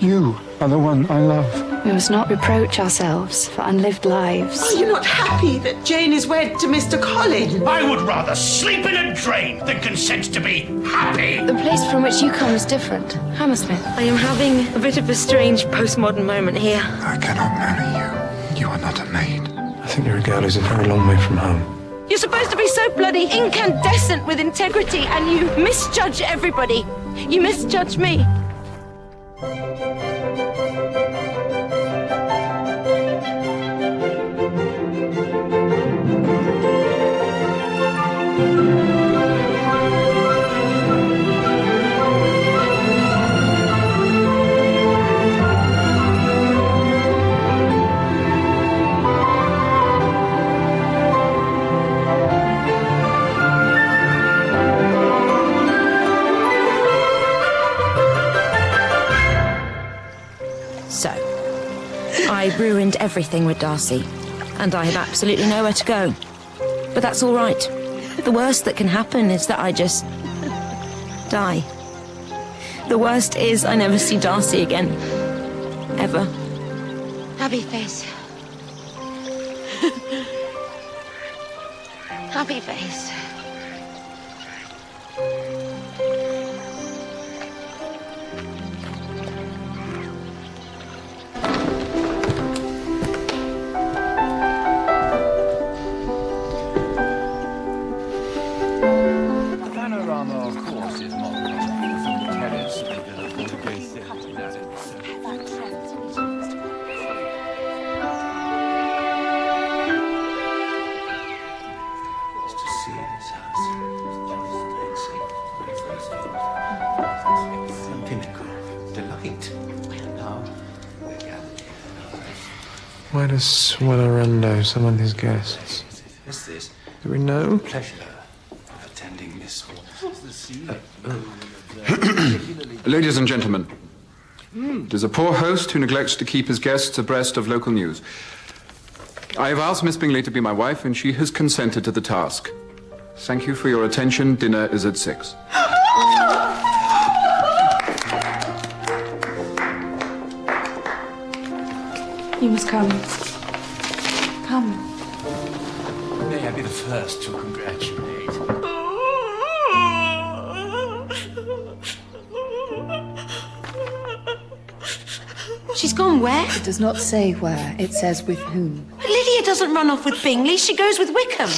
You are the one I love. We must not reproach ourselves for unlived lives. Are you not happy that Jane is wed to Mr. Collins? I would rather sleep in a drain than consent to be happy. The place from which you come is different. Hammersmith. I am having a bit of a strange postmodern moment here. I cannot marry you. You are not a maid. I think your girl is a very long way from home. You're supposed to be so bloody incandescent with integrity, and you misjudge everybody. You misjudge me. I ruined everything with Darcy, and I have absolutely nowhere to go. But that's all right. The worst that can happen is that I just die. The worst is I never see Darcy again. Ever. Happy face. Happy face. Why does Swellerendo summon his guests? What's this? Do we know? Pleasure of attending this hall. Ladies and gentlemen, it is a poor host who neglects to keep his guests abreast of local news. I have asked Miss Bingley to be my wife, and she has consented to the task. Thank you for your attention. Dinner is at 6. You must come. Come. May I be the first to congratulate? She's gone where? It does not say where. It says with whom. But Lydia doesn't run off with Bingley. She goes with Wickham.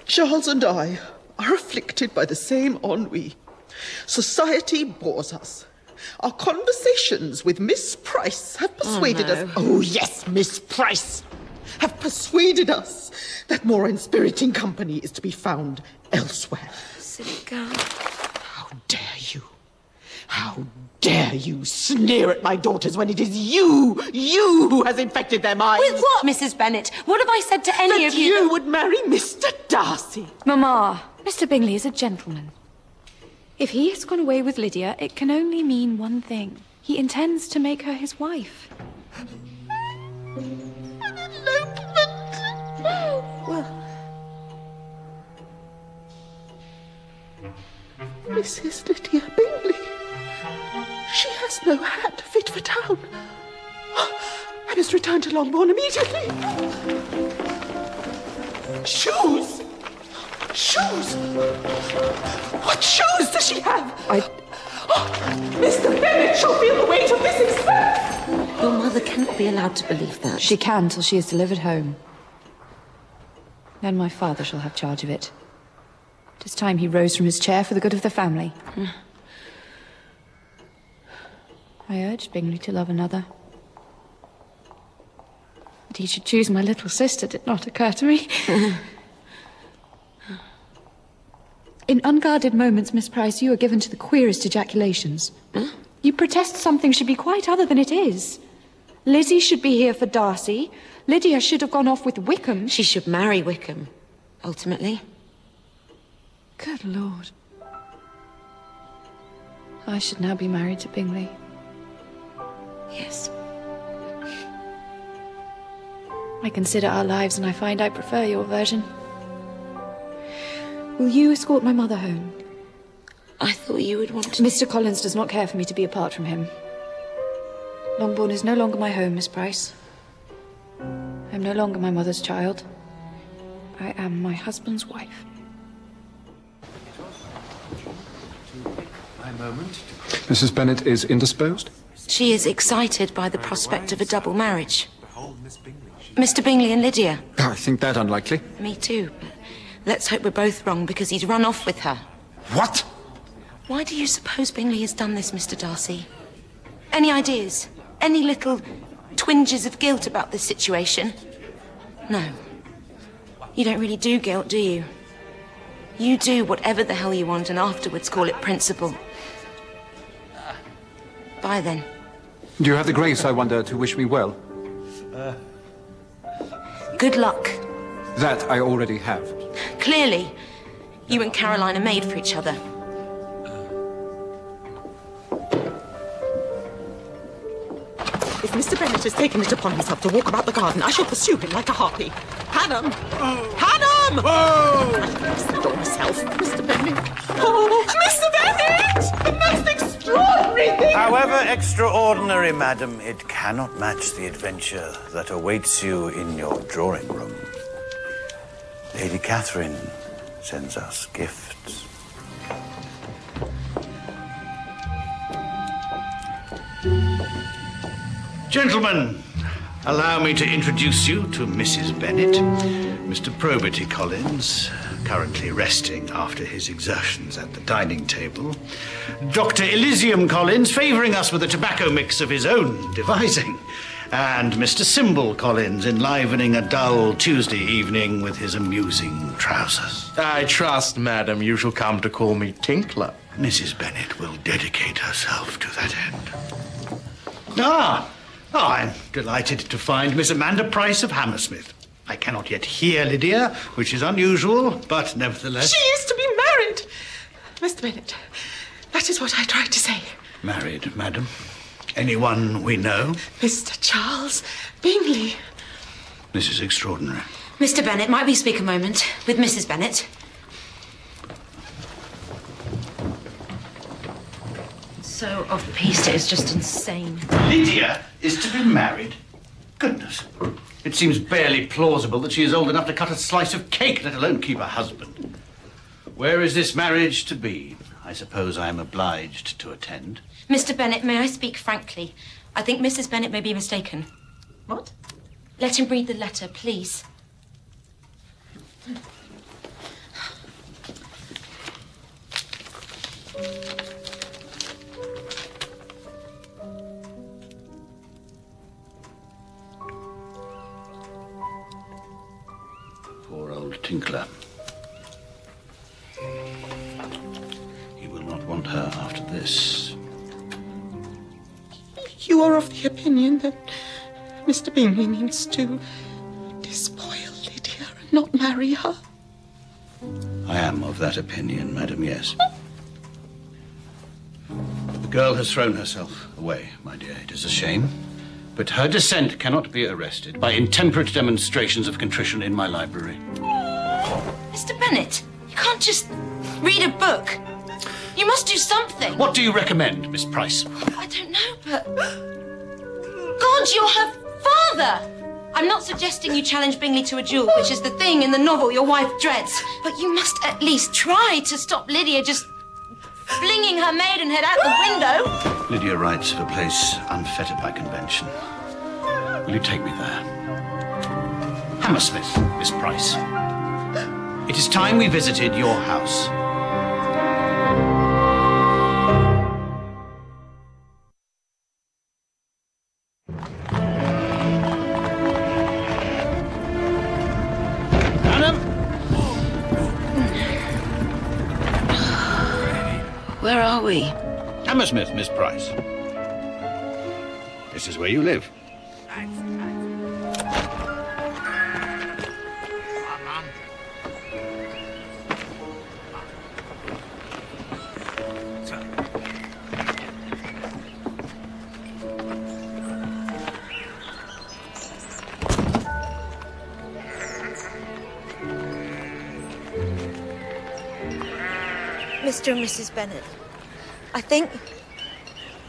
Charles and I are afflicted by the same ennui. Society bores us. Our conversations with Miss Price have persuaded us... Oh, yes, Miss Price! Have persuaded us that more inspiriting company is to be found elsewhere. Silly girl. How dare you? How dare you sneer at my daughters when it is you who has infected their minds? With what, Mrs. Bennet? What have I said to any of you? That you would marry Mr. Darcy. Mamma, Mr. Bingley is a gentleman. If he has gone away with Lydia, it can only mean one thing. He intends to make her his wife. An elopement! Well... Mrs. Lydia Bingley. She has no hat fit for town. I must return to Longbourn immediately. Shoes! Shoes! What shoes does she have? Mr. Bennet shall feel the weight of this expense! Your mother cannot be allowed to believe that. She can till she is delivered home. Then my father shall have charge of it. It is time he rose from his chair for the good of the family. I urged Bingley to love another. That he should choose my little sister did not occur to me. In unguarded moments, Miss Price, you are given to the queerest ejaculations. You protest something should be quite other than it is. Lizzie should be here for Darcy. Lydia should have gone off with Wickham. She should marry Wickham, ultimately. Good Lord. I should now be married to Bingley. Yes. I consider our lives and I find I prefer your version. Will you escort my mother home? I thought you would want to... Mr. Collins does not care for me to be apart from him. Longbourn is no longer my home, Miss Price. I am no longer my mother's child. I am my husband's wife. Mrs. Bennet is indisposed? She is excited by the prospect of a double marriage. Mr. Bingley and Lydia. I think that unlikely. Me too, but let's hope we're both wrong because he's run off with her. What? Why do you suppose Bingley has done this, Mr. Darcy? Any ideas? Any little twinges of guilt about this situation? No. You don't really do guilt, do you? You do whatever the hell you want and afterwards call it principle. Bye then. Do you have the grace, I wonder, to wish me well? Good luck. That I already have. Clearly, you and Caroline are made for each other. If Mr. Bennet has taken it upon himself to walk about the garden, I shall pursue him like a harpy. Hannam! Hannam! Stop myself, Mr. Bennet. Oh, Mr. Bennet! The most extraordinary thing! However extraordinary, madam, it cannot match the adventure that awaits you in your drawing room. Lady Catherine sends us gifts. Gentlemen, allow me to introduce you to Mrs. Bennet, Mr. Probity Collins, currently resting after his exertions at the dining table, Dr. Elysium Collins, favouring us with a tobacco mix of his own devising, and Mr. Symbol Collins, enlivening a dull Tuesday evening with his amusing trousers. I trust, madam, you shall come to call me Tinkler. Mrs. Bennet will dedicate herself to that end. I'm delighted to find Miss Amanda Price of Hammersmith. I cannot yet hear Lydia, which is unusual, but nevertheless... She is to be married! Mr. Bennet, that is what I tried to say. Married, madam? Anyone we know? Mr. Charles Bingley. This is extraordinary. Mr. Bennet, might we speak a moment with Mrs. Bennet? So off-piste, it is just insane. Lydia is to be married? Goodness. It seems barely plausible that she is old enough to cut a slice of cake, let alone keep a husband. Where is this marriage to be? I suppose I am obliged to attend. Mr. Bennet, may I speak frankly? I think Mrs. Bennet may be mistaken. What? Let him read the letter, please. Poor old Tinkler. He will not want her after this. You are of the opinion that Mr. Bingley means to despoil Lydia and not marry her? I am of that opinion, madam, yes. The girl has thrown herself away, my dear. It is a shame. But her dissent cannot be arrested by intemperate demonstrations of contrition in my library. Mr. Bennet, you can't just read a book. You must do something. What do you recommend, Miss Price? I don't know, but... God, you're her father! I'm not suggesting you challenge Bingley to a duel, which is the thing in the novel your wife dreads. But you must at least try to stop Lydia just flinging her maidenhead out the window. Lydia writes of a place unfettered by convention. Will you take me there? Hammersmith, Miss Price. It is time we visited your house. Madam? Where are we? Hammersmith, Miss Price. This is where you live. Mr. and Mrs. Bennet. I think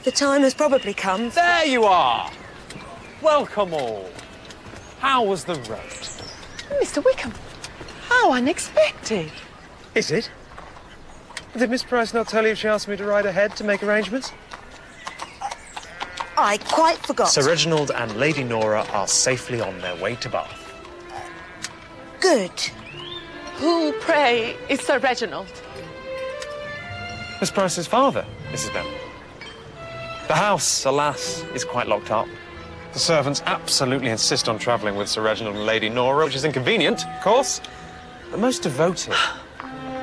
the time has probably come. There you are! Welcome all. How was the road? Mr. Wickham, how unexpected. Is it? Did Miss Price not tell you she asked me to ride ahead to make arrangements? I quite forgot. Sir Reginald and Lady Nora are safely on their way to Bath. Good. Who, pray, is Sir Reginald? Miss Price's father, Mrs. Bennet. The house, alas, is quite locked up. The servants absolutely insist on travelling with Sir Reginald and Lady Nora, which is inconvenient, of course, but most devoted.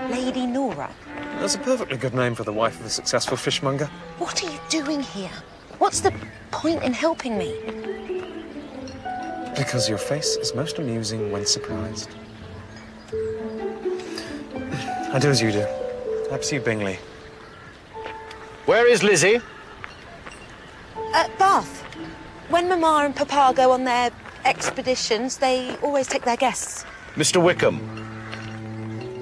Lady Nora. That's a perfectly good name for the wife of a successful fishmonger. What are you doing here? What's the point in helping me? Because your face is most amusing when surprised. I do as you do. I pursue Bingley. Where is Lizzie? At Bath. When Mama and Papa go on their expeditions, they always take their guests. Mr. Wickham,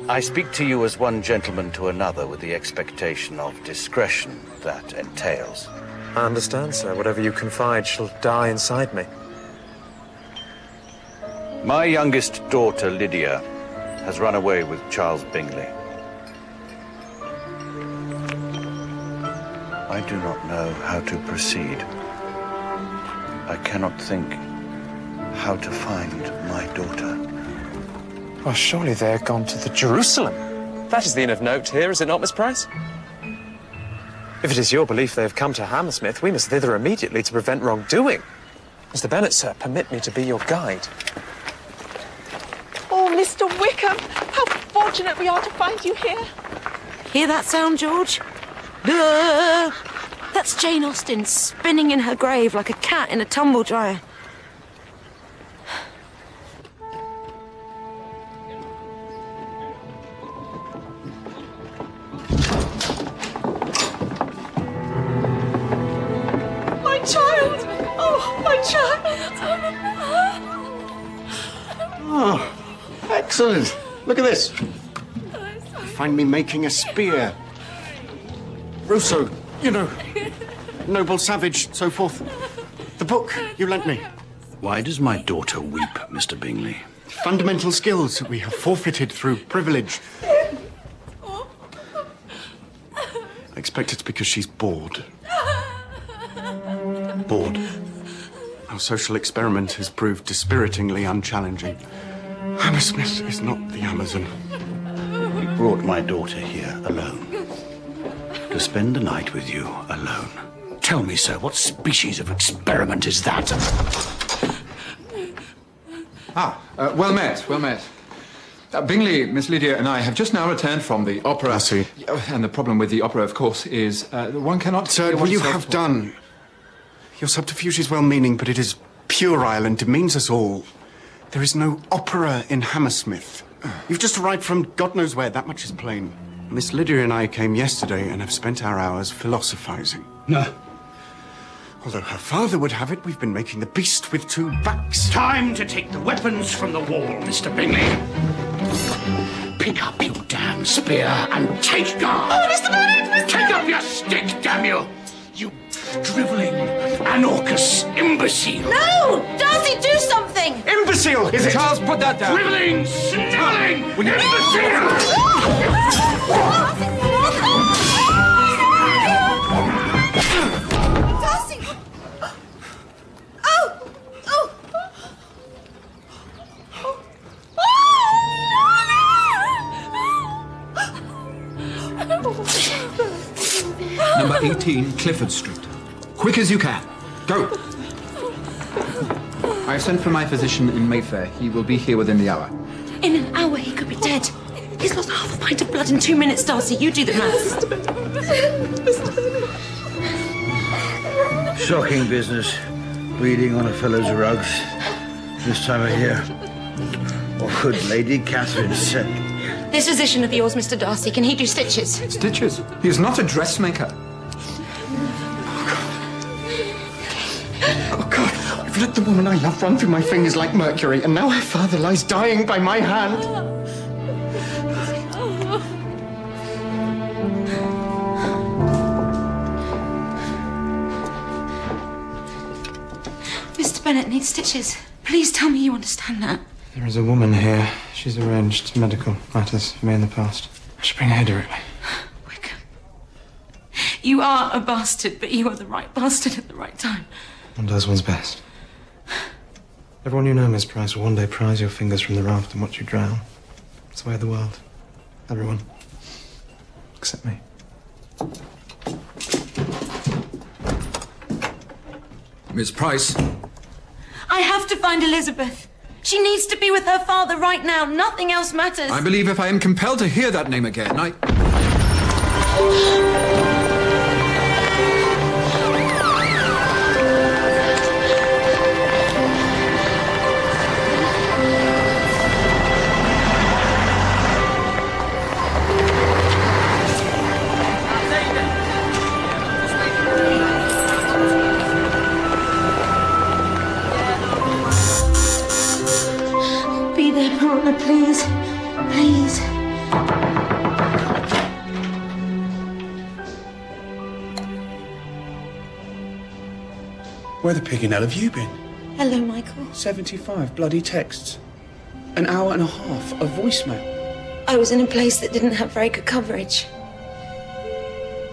I speak to you as one gentleman to another with the expectation of discretion that entails. I understand, sir. Whatever you confide shall die inside me. My youngest daughter, Lydia, has run away with Charles Bingley. I do not know how to proceed. I cannot think how to find my daughter. Well, surely they're gone to the Jerusalem. That is the inn of note here, is it not, Miss Price? If it is your belief they have come to Hammersmith, we must thither immediately to prevent wrongdoing. Mr. Bennet, sir, permit me to be your guide. Oh, Mr. Wickham, how fortunate we are to find you here. Hear that sound, George? Duh! That's Jane Austen spinning in her grave like a cat in a tumble dryer. My child! Oh, my child! Oh, excellent. Look at this. Find me making a spear. Rousseau, you know, noble savage, so forth. The book you lent me. Why does my daughter weep, Mr. Bingley? Fundamental skills that we have forfeited through privilege. I expect it's because she's bored. Bored. Our social experiment has proved dispiritingly unchallenging. Hammersmith is not the Amazon. We brought my daughter here alone. To spend the night with you alone. Tell me, sir, what species of experiment is that? Well met, well met. Bingley, Miss Lydia, and I have just now returned from the opera. I see. And the problem with the opera, of course, is one cannot... Sir, will you have done? Your subterfuge is well-meaning, but it is puerile and demeans us all. There is no opera in Hammersmith. You've just arrived from God knows where, that much is plain. Miss Lydia and I came yesterday and have spent our hours philosophizing. No. Although her father would have it, we've been making the beast with two backs. Time to take the weapons from the wall, Mr. Bingley. Pick up your damn spear and take guard. Oh, Mr. Bennet! Take up your stick, damn you! You drivelling, anorcus imbecile! No! Darcy, do something! Imbecile, is it? Charles, put that down! Drivelling, snivelling, imbecile! Darcy! Oh! Oh! Number 18, Clifford Street. Quick as you can. Go. I've sent for my physician in Mayfair. He will be here within the hour. In an hour, he could be dead. He's lost half a pint of blood in 2 minutes, Darcy. You do the maths. Shocking business. Bleeding on a fellow's rugs. This time of year. What could Lady Catherine say? This physician of yours, Mr. Darcy, can he do stitches? Stitches? He is not a dressmaker. Oh, God, I've let the woman I love run through my fingers like mercury, and now her father lies dying by my hand. Bennet needs stitches. Please tell me you understand that. There is a woman here. She's arranged medical matters for me in the past. I should bring her here directly. Wickham. You are a bastard, but you are the right bastard at the right time. One does one's best. Everyone you know, Miss Price, will one day prise your fingers from the raft and watch you drown. It's the way of the world. Everyone. Except me. Miss Price. I have to find Eizabeth. She needs to be with her father right now. Nothing else matters. I believe if I am compelled to hear that name again, Be there, partner, please. Please. Where the pig in hell have you been? Hello, Michael. 75 bloody texts. An hour and a half of voicemail. I was in a place that didn't have very good coverage.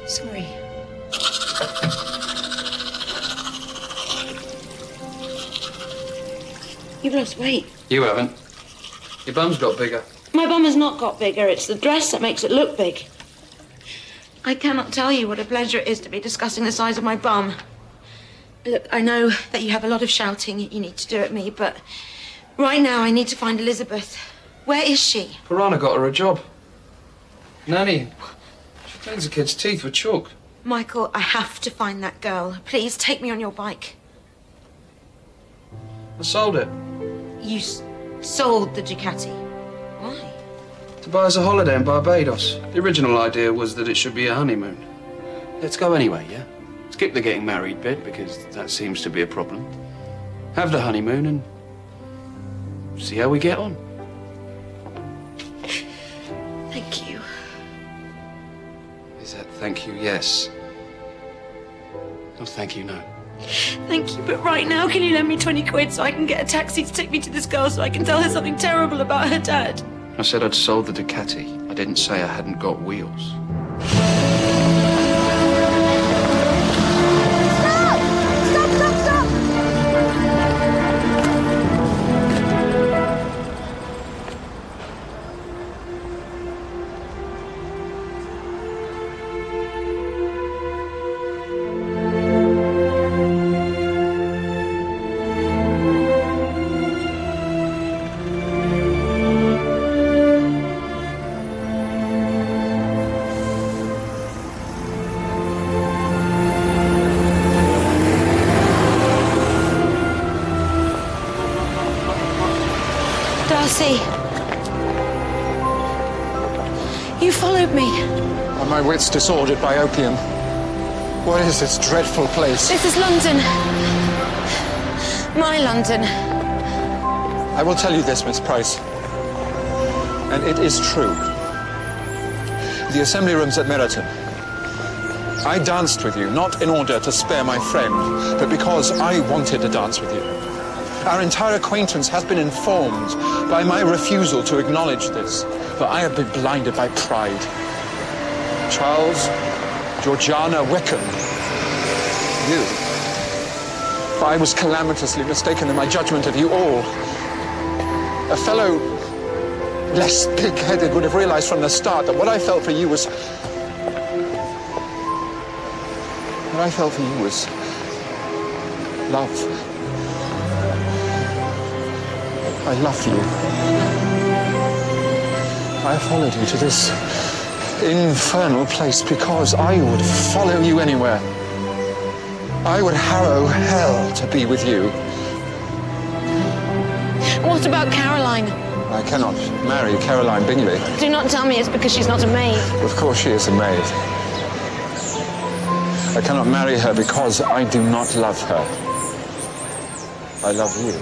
Sorry. You've lost weight. You haven't. Your bum's got bigger. My bum has not got bigger. It's the dress that makes it look big. I cannot tell you what a pleasure it is to be discussing the size of my bum. Look, I know that you have a lot of shouting you need to do at me, but right now I need to find Eizabeth. Where is she? Piranha got her a job. Nanny, she cleans the kids' teeth with chalk. Michael, I have to find that girl. Please take me on your bike. I sold it. You sold the Ducati. Why? To buy us a holiday in Barbados. The original idea was that it should be a honeymoon. Let's go anyway, yeah? Skip the getting married bit, because that seems to be a problem. Have the honeymoon and see how we get on. Thank you. Is that thank you, yes? Or thank you, no? Thank you, but right now, can you lend me 20 quid so I can get a taxi to take me to this girl so I can tell her something terrible about her dad? I said I'd sold the Ducati. I didn't say I hadn't got wheels. Darcy. You followed me. Are my wits disordered by opium? What is this dreadful place? This is London. My London. I will tell you this, Miss Price. And it is true. The assembly rooms at Meriton. I danced with you, not in order to spare my friend, but because I wanted to dance with you. Our entire acquaintance has been informed by my refusal to acknowledge this, but I have been blinded by pride. Charles, Georgiana Wickham, you. For I was calamitously mistaken in my judgment of you all. A fellow less pig-headed would have realized from the start that what I felt for you was... What I felt for you was love. I love you. I followed you to this infernal place because I would follow you anywhere. I would harrow hell to be with you. What about Caroline? I cannot marry Caroline Bingley. Do not tell me it's because she's not a maid. Of course she is a maid. I cannot marry her because I do not love her. I love you.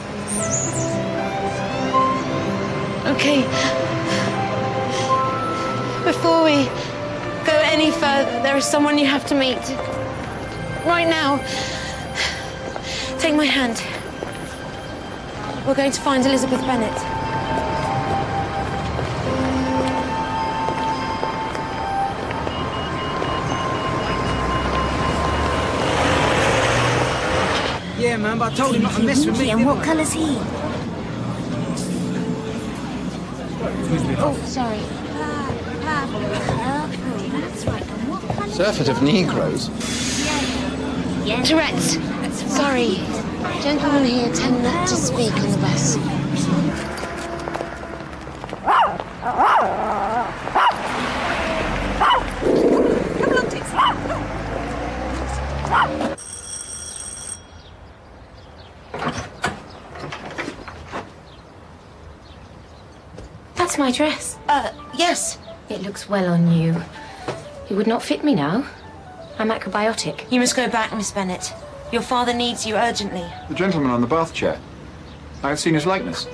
Okay. Before we go any further, there is someone you have to meet. Right now. Take my hand. We're going to find Eizabeth Bennet. Yeah, man, but I told him not to mess with me. And what colour's he? Oh, sorry. That's right. And what colour? Surfeit of Negroes. Tourette's. Sorry. Gentlemen here tend not to speak on the bus. That's my dress. Yes. It looks well on you. It would not fit me now. I'm acrobiotic. You must go back, Miss Bennet. Your father needs you urgently. The gentleman on the bath chair. I have seen his likeness.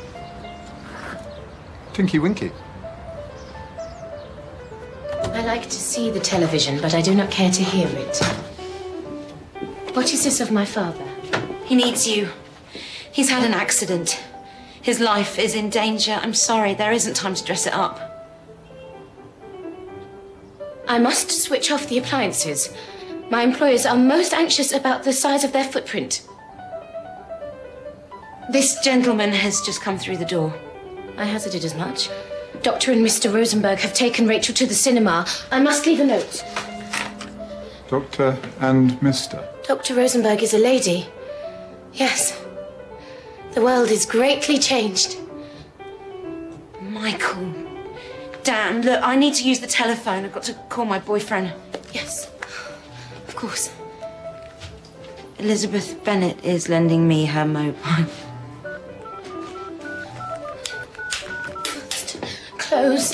Tinky Winky. I like to see the television, but I do not care to hear it. What is this of my father? He needs you. He's had an accident. His life is in danger. I'm sorry, there isn't time to dress it up. I must switch off the appliances. My employers are most anxious about the size of their footprint. This gentleman has just come through the door. I hazarded as much. Dr. and Mr. Rosenberg have taken Rachel to the cinema. I must leave a note. Dr. and Mr. Dr. Rosenberg is a lady. Yes. The world is greatly changed. Michael. Dan, look, I need to use the telephone. I've got to call my boyfriend. Yes. Of course. Eizabeth Bennet is lending me her mobile. Close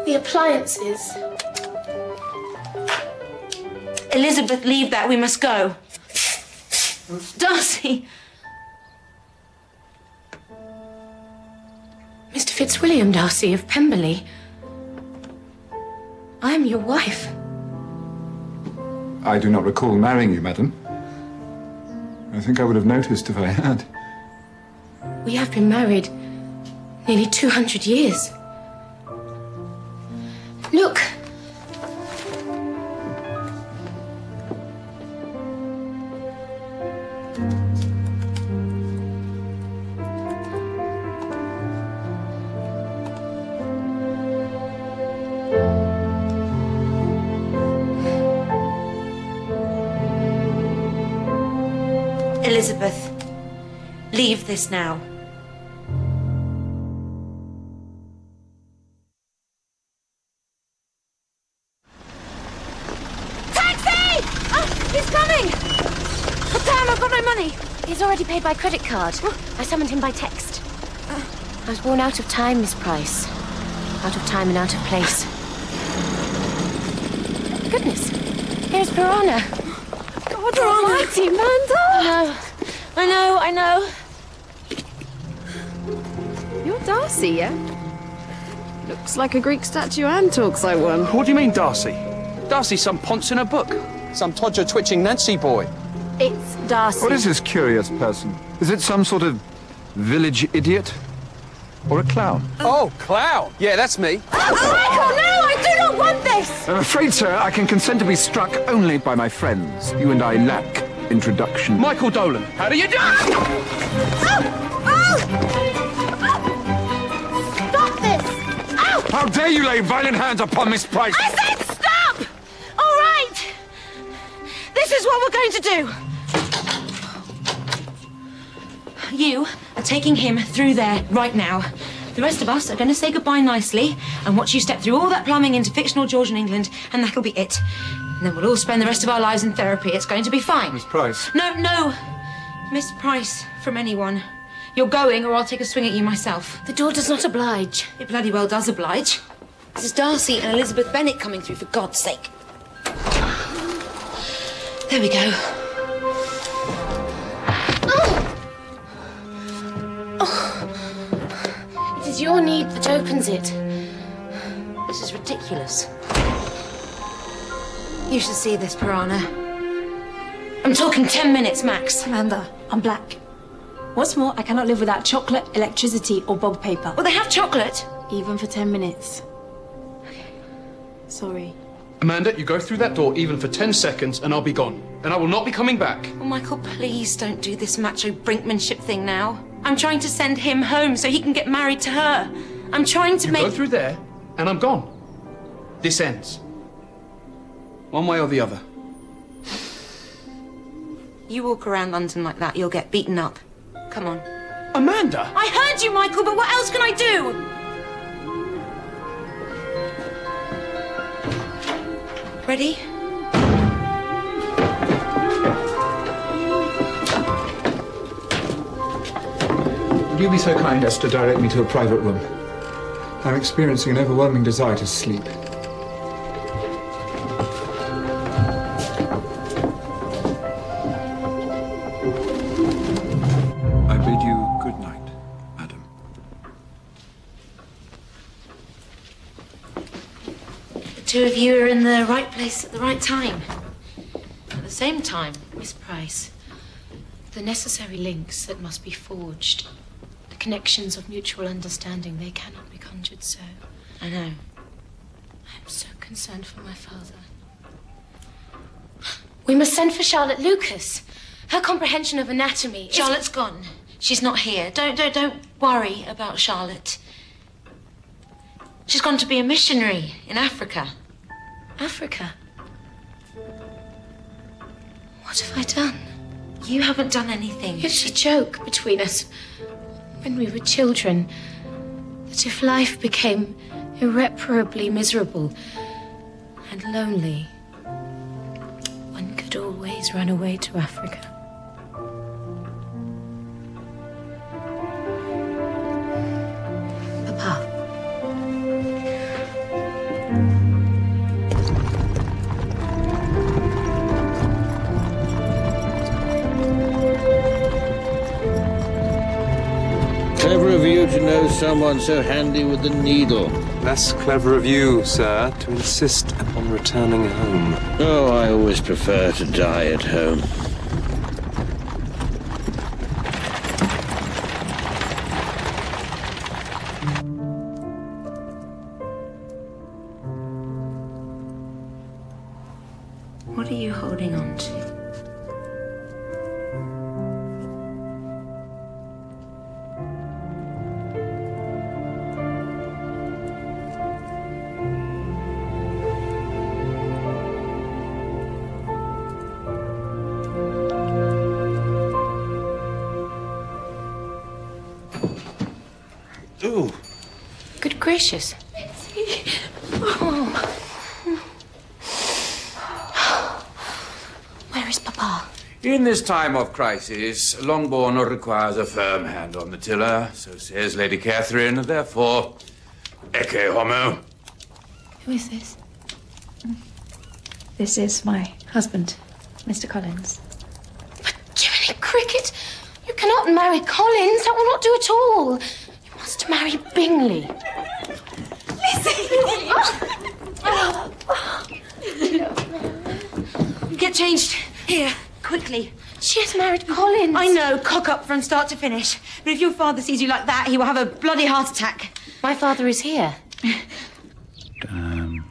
the appliances. Eizabeth, leave that. We must go. Darcy! Mr. Fitzwilliam Darcy of Pemberley. I am your wife. I do not recall marrying you, madam. I think I would have noticed if I had. We have been married nearly 200 years. Look! Eizabeth, leave this now. Taxi! Oh, he's coming! But damn, I've got no money. He's already paid by credit card. I summoned him by text. I was born out of time, Miss Price. Out of time and out of place. Goodness, here's Piranha. God almighty, Manda! I know. You're Darcy, yeah? Looks like a Greek statue and talks like one. What do you mean, Darcy? Darcy's some ponce in a book. Some todger twitching Nancy boy. It's Darcy. What is this curious person? Is it some sort of village idiot? Or a clown? Oh, clown! Yeah, that's me. Oh, Michael, no! I do not want this! I'm afraid, sir, I can consent to be struck only by my friends. You and I lack introduction. Michael Dolan, how do you do? Stop this! Ow! How dare you lay violent hands upon Miss Price? I said stop! All right! This is what we're going to do. You are taking him through there right now. The rest of us are going to say goodbye nicely and watch you step through all that plumbing into fictional Georgian England, and that'll be it. And then we'll all spend the rest of our lives in therapy. It's going to be fine. Miss Price. No. Miss Price from anyone. You're going, or I'll take a swing at you myself. The door does not oblige. It bloody well does oblige. This is Darcy and Eizabeth Bennet coming through, for God's sake. There we go. It is your need that opens it. This is ridiculous. You should see this, Piranha. I'm talking 10 minutes, max. Amanda, I'm black. What's more, I cannot live without chocolate, electricity, or bog paper. Well, they have chocolate. Even for 10 minutes. Sorry. Amanda, you go through that door even for 10 seconds and I'll be gone. And I will not be coming back. Oh, Michael, please don't do this macho brinkmanship thing now. I'm trying to send him home so he can get married to her. I'm trying to Go through there and I'm gone. This ends. One way or the other. You walk around London like that, you'll get beaten up. Come on. Amanda! I heard you, Michael, but what else can I do? Ready? Would you be so kind as to direct me to a private room? I'm experiencing an overwhelming desire to sleep. I bid you good night, madam. The two of you are in the right place at the right time. At the same time, Miss Price, the necessary links that must be forged, the connections of mutual understanding, they cannot be conjured so. I know. I'm so concerned for my father. We must send for Charlotte Lucas. Her comprehension of anatomy is... Charlotte's gone. She's not here. Don't worry about Charlotte. She's gone to be a missionary in Africa. Africa? What have I done? You haven't done anything. It's a joke between us when we were children that if life became irreparably miserable and lonely, one could always run away to Africa. Papa. Clever of you to know someone so handy with the needle. Less clever of you, sir, to insist upon returning home. Oh, I always prefer to die at home. What are you holding on to? Ooh. Good gracious. Oh. Where is Papa? In this time of crisis, Longbourn requires a firm hand on the tiller, so says Lady Catherine, therefore, ecce homo. Who is this? This is my husband, Mr. Collins. Jiminy Cricket! You cannot marry Collins. That will not do at all. You must marry Bingley. Get changed. Here, quickly. She has married Collins. I know, cock up from start to finish. But if your father sees you like that, he will have a bloody heart attack. My father is here. Damn.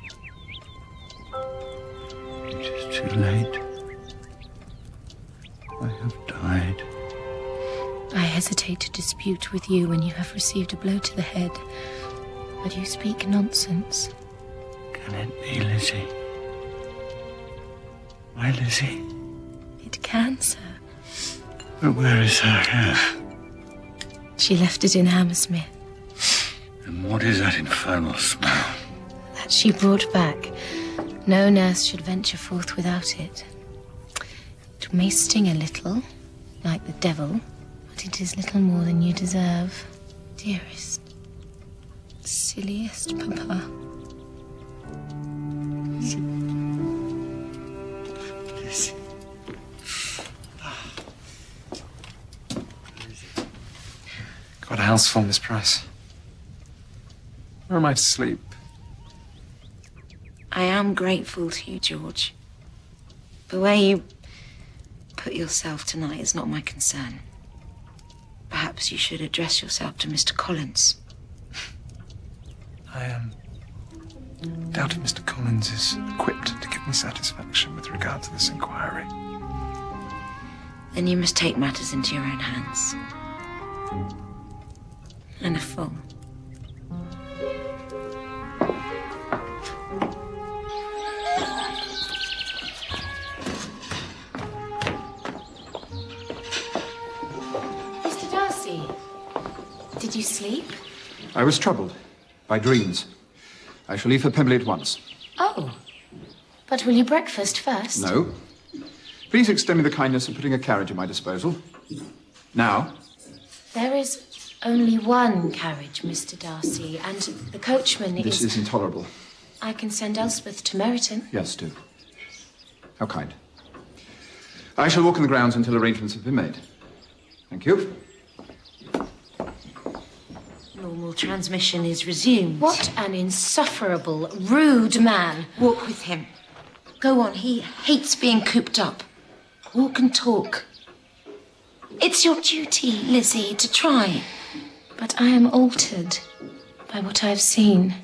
It is too late. I have died. I hesitate to dispute with you when you have received a blow to the head. But you speak nonsense. Can it be Lizzie? My Lizzie? It can, sir. But where is her hair? She left it in Hammersmith. And what is that infernal smell? That she brought back. No nurse should venture forth without it. It may sting a little, like the devil, but it is little more than you deserve. Dearest, silliest Papa. Got a house full, Miss Price. Where am I to sleep? I am grateful to you, George. But where you put yourself tonight is not my concern. Perhaps you should address yourself to Mr. Collins. I doubt if Mr. Collins is equipped to give me satisfaction with regard to this inquiry. Then you must take matters into your own hands. And a full. Mr. Darcy, did you sleep? I was troubled by dreams. I shall leave for Pemberley at once. Oh, but will you breakfast first? No. Please extend me the kindness of putting a carriage at my disposal. Now. There is only one carriage, Mr. Darcy, and the coachman is... This is intolerable. I can send Elspeth to Meryton. Yes, do. How kind. I shall walk in the grounds until arrangements have been made. Thank you. Normal transmission is resumed. What an insufferable, rude man. Walk with him. Go on, he hates being cooped up. Walk and talk. It's your duty, Lizzie, to try. But I am altered by what I've seen.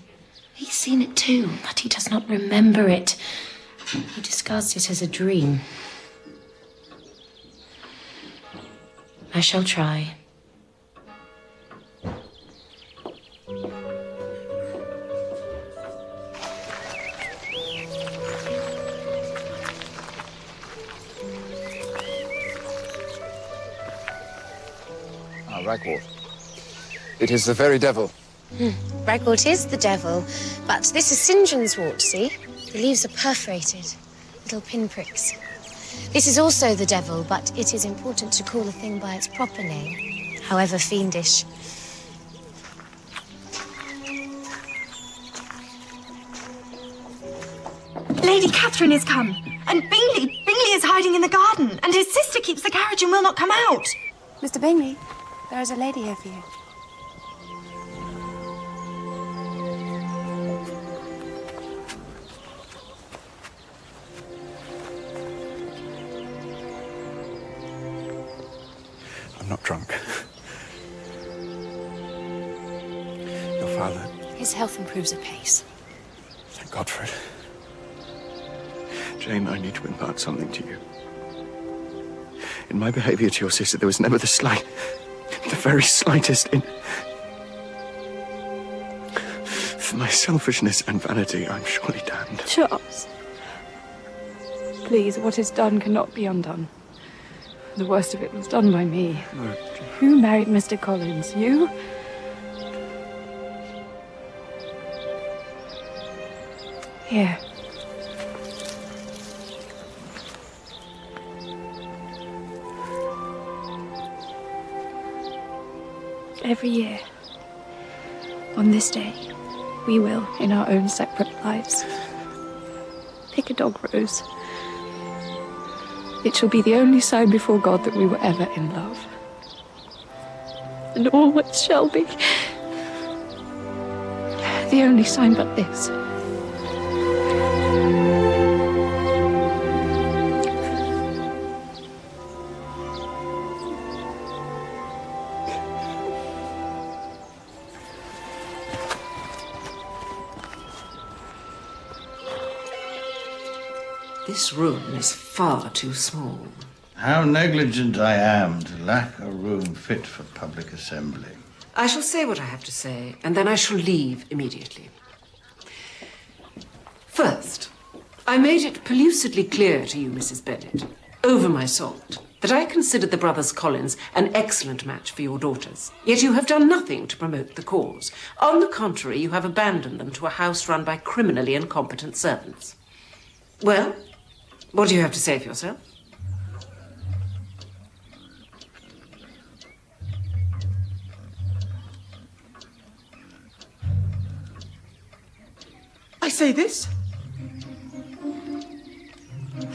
He's seen it too. But he does not remember it. He discards it as a dream. I shall try. Ragwort. It is the very devil. Ragwort is the devil, but this is St. John's wort, see? The leaves are perforated, little pinpricks. This is also the devil, but it is important to call a thing by its proper name, however fiendish. Lady Catherine is come, and Bingley is hiding in the garden, and his sister keeps the carriage and will not come out. Mr. Bingley, there is a lady here for you. I'm not drunk. Your father... His health improves apace. Thank God for it. Jane, I need to impart something to you. In my behaviour to your sister, there was never the very slightest For my selfishness and vanity, I'm surely damned. Charles. Please, what is done cannot be undone. The worst of it was done by me. No. Who married Mr. Collins? You? Here. Every year, on this day, we will, in our own separate lives, pick a dog rose. It shall be the only sign before God that we were ever in love. And always shall be. The only sign but this. This room is far too small. How negligent I am to lack a room fit for public assembly. I shall say what I have to say, and then I shall leave immediately. First, I made it pellucidly clear to you, Mrs. Bennet, over my salt, that I considered the brothers Collins an excellent match for your daughters. Yet you have done nothing to promote the cause. On the contrary, you have abandoned them to a house run by criminally incompetent servants. Well, what do you have to say for yourself? I say this.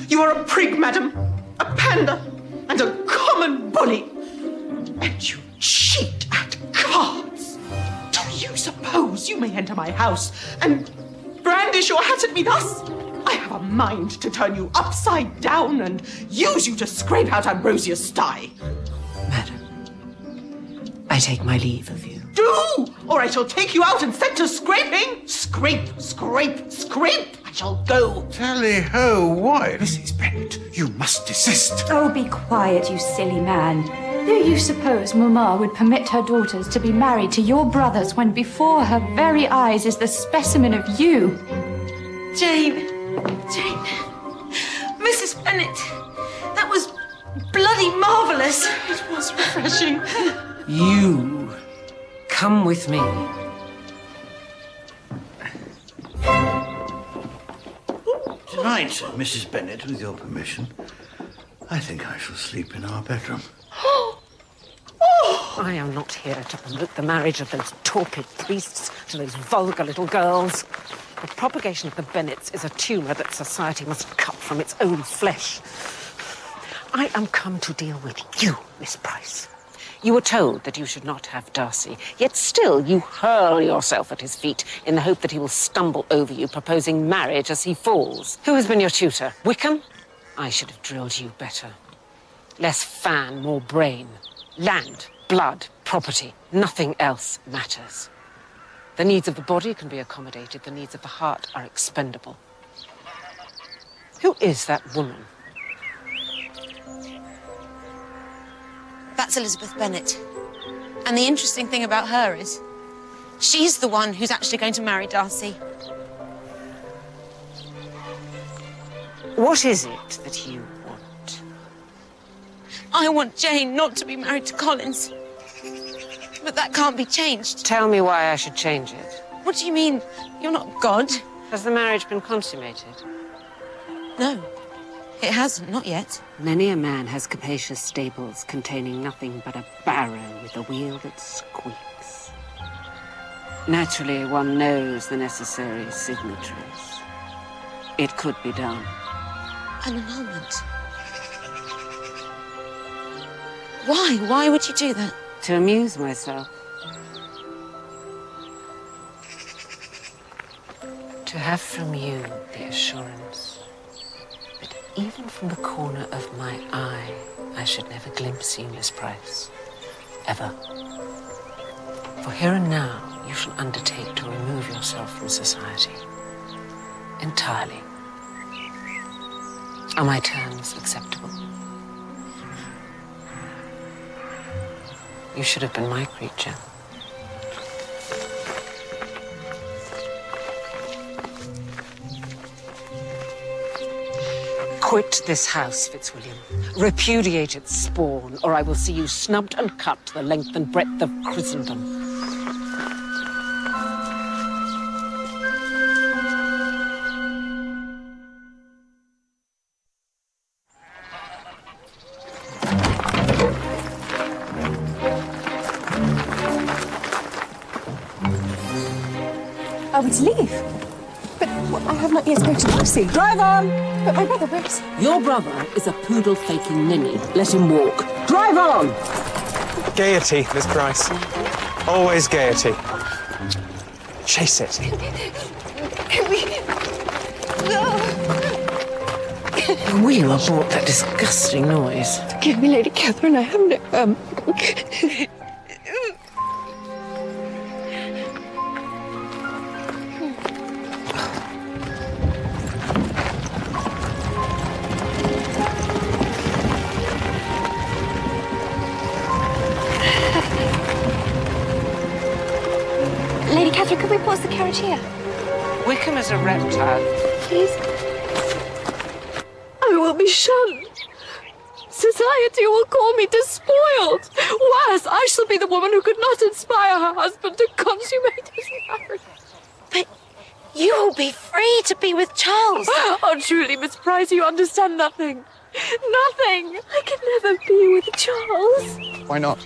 You are a prig, madam, a pander, and a common bully. And you cheat at cards. Do you suppose you may enter my house and brandish your hat at me thus? I have a mind to turn you upside down and use you to scrape out Ambrosia's sty. I take my leave of you. Do! Or I shall take you out and set to scraping. Scrape, scrape, scrape. I shall go. Tally-ho, why? Mrs. Bennet, you must desist. Oh, be quiet, you silly man. Do you suppose Mamma would permit her daughters to be married to your brothers when before her very eyes is the specimen of you? Jane. Mrs. Bennet. That was bloody marvellous. It was refreshing. You come with me. Tonight, Mrs. Bennet, with your permission, I think I shall sleep in our bedroom. I am not here to promote the marriage of those torpid priests to those vulgar little girls. The propagation of the Bennets is a tumour that society must cut from its own flesh. I am come to deal with you, Miss Price. You were told that you should not have Darcy, yet still you hurl yourself at his feet in the hope that he will stumble over you, proposing marriage as he falls. Who has been your tutor? Wickham? I should have drilled you better. Less fan, more brain. Land, blood, property. Nothing else matters. The needs of the body can be accommodated. The needs of the heart are expendable. Who is that woman? That's Eizabeth Bennet. And the interesting thing about her is she's the one who's actually going to marry Darcy. What is it that you want? I want Jane not to be married to Collins. But that can't be changed. Tell me why I should change it. What do you mean? You're not God. Has the marriage been consummated? No, it hasn't, not yet. Many a man has capacious stables containing nothing but a barrow with a wheel that squeaks. Naturally, one knows the necessary signatories. It could be done. An annulment. Why? Why would you do that? To amuse myself. To have from you the assurance that even from the corner of my eye, I should never glimpse you, Miss Price. Ever. For here and now, you shall undertake to remove yourself from society. Entirely. Are my terms acceptable? You should have been my creature. Quit this house, Fitzwilliam. Repudiate its spawn, or I will see you snubbed and cut the length and breadth of Christendom. I would leave. But I have not yet spoken to Darcy. Drive on! But my brother, where is he? Your brother is a poodle-faking ninny. Let him walk. Drive on! Gaiety, Miss Price. Always gaiety. Chase it. Will you abort that disgusting noise? Forgive me, Lady Catherine, I have no, Lady Catherine, could we pause the carriage here? Wickham is a reptile. Please. I will be shunned. Society will call me despoiled. Worse, I shall be the woman who could not inspire her husband to consummate his marriage. But you will be free to be with Charles. Oh, truly, Miss Price, you understand nothing. Nothing. I can never be with Charles. Why not?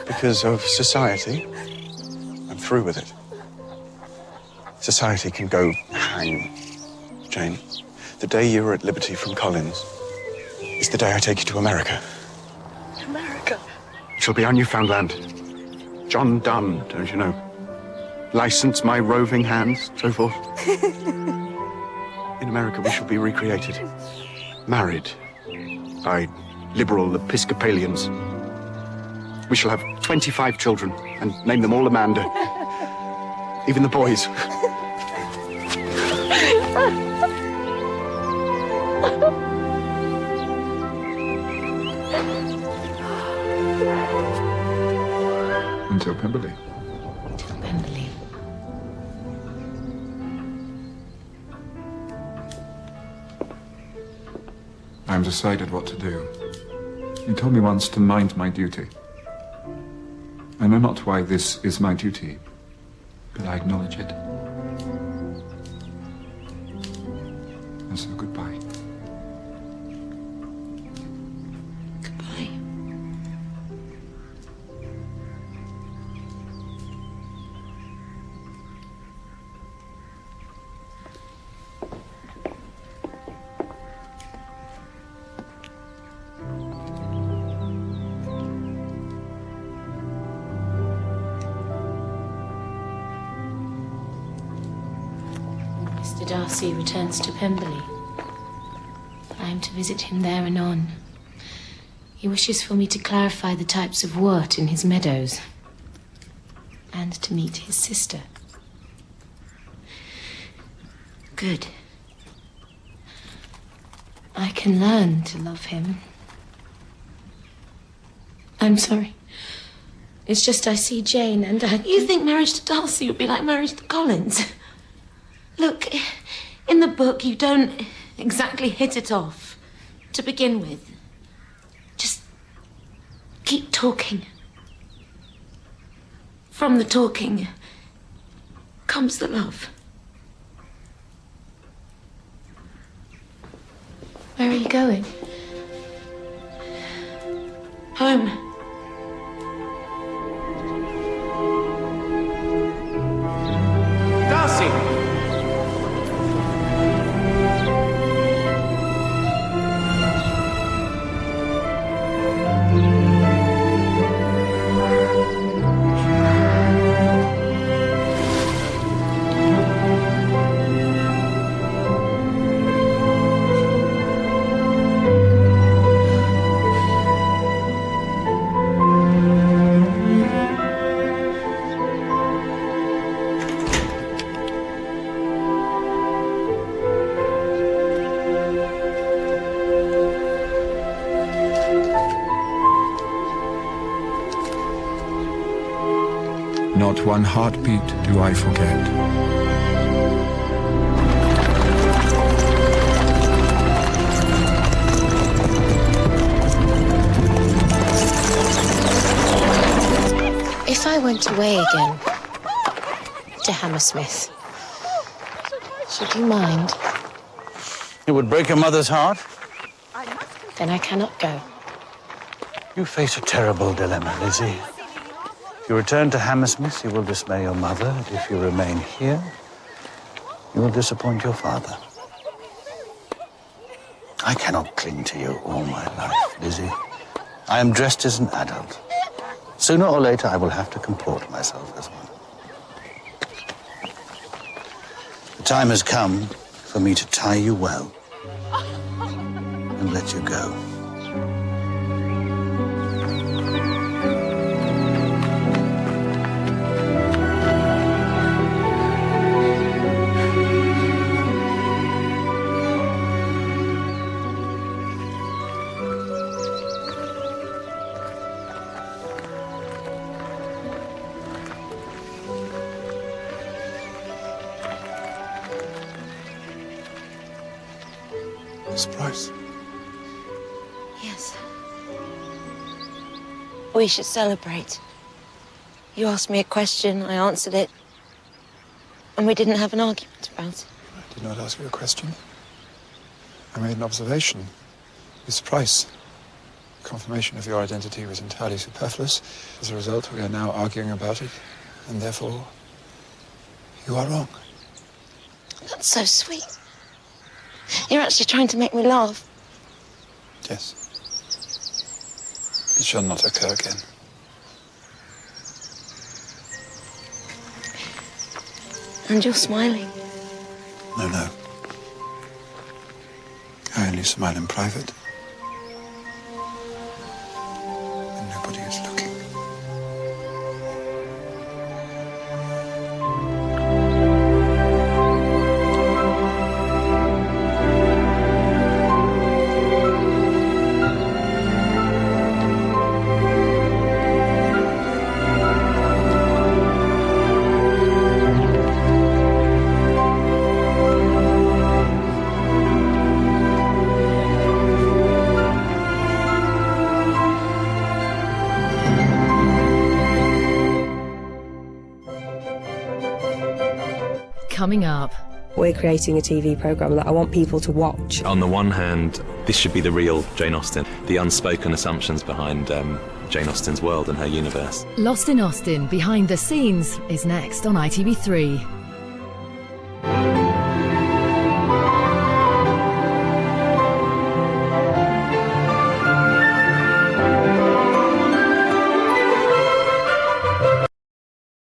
Because of society? I'm through with it. Society can go hang, Jane. The day you are at liberty from Collins is the day I take you to America. America? It shall be our Newfoundland. John Donne, don't you know? License my roving hands, so forth. In America, we shall be recreated. Married by liberal Episcopalians. We shall have 25 children and name them all Amanda. Even the boys. Until Pemberley. Till Pemberley. I have decided what to do. You told me once to mind my duty. I know not why this is my duty, but I acknowledge it. And so goodbye. Goodbye. Mr. Darcy returns to Pemberley. I am to visit him there anon. He wishes for me to clarify the types of wort in his meadows, and to meet his sister. Good. I can learn to love him. I'm sorry. It's just I see Jane and I... You think marriage to Darcy would be like marriage to Collins? Look, in the book you don't exactly hit it off to begin with. Just keep talking. From the talking comes the love. Where are you going? Home. Darcy! Not one heartbeat do I forget. If I went away again to Hammersmith, should you mind? It would break your mother's heart. Then I cannot go. You face a terrible dilemma, Lizzie. If you return to Hammersmith, you will dismay your mother. And if you remain here, you will disappoint your father. I cannot cling to you all my life, Lizzie. I am dressed as an adult. Sooner or later, I will have to comport myself as one. The time has come for me to tie you well and let you go. Miss Price. Yes. We should celebrate. You asked me a question, I answered it. And we didn't have an argument about it. I did not ask you a question. I made an observation. Miss Price. Confirmation of your identity was entirely superfluous. As a result, we are now arguing about it, and therefore, you are wrong. That's so sweet. You're actually trying to make me laugh. Yes. It shall not occur again. And you're smiling. No, no. I only smile in private. When nobody is looking. coming up. We're creating a TV programme that I want people to watch. On the one hand, this should be the real Jane Austen, the unspoken assumptions behind Jane Austen's world and her universe. Lost in Austen, Behind the Scenes, is next on ITV3.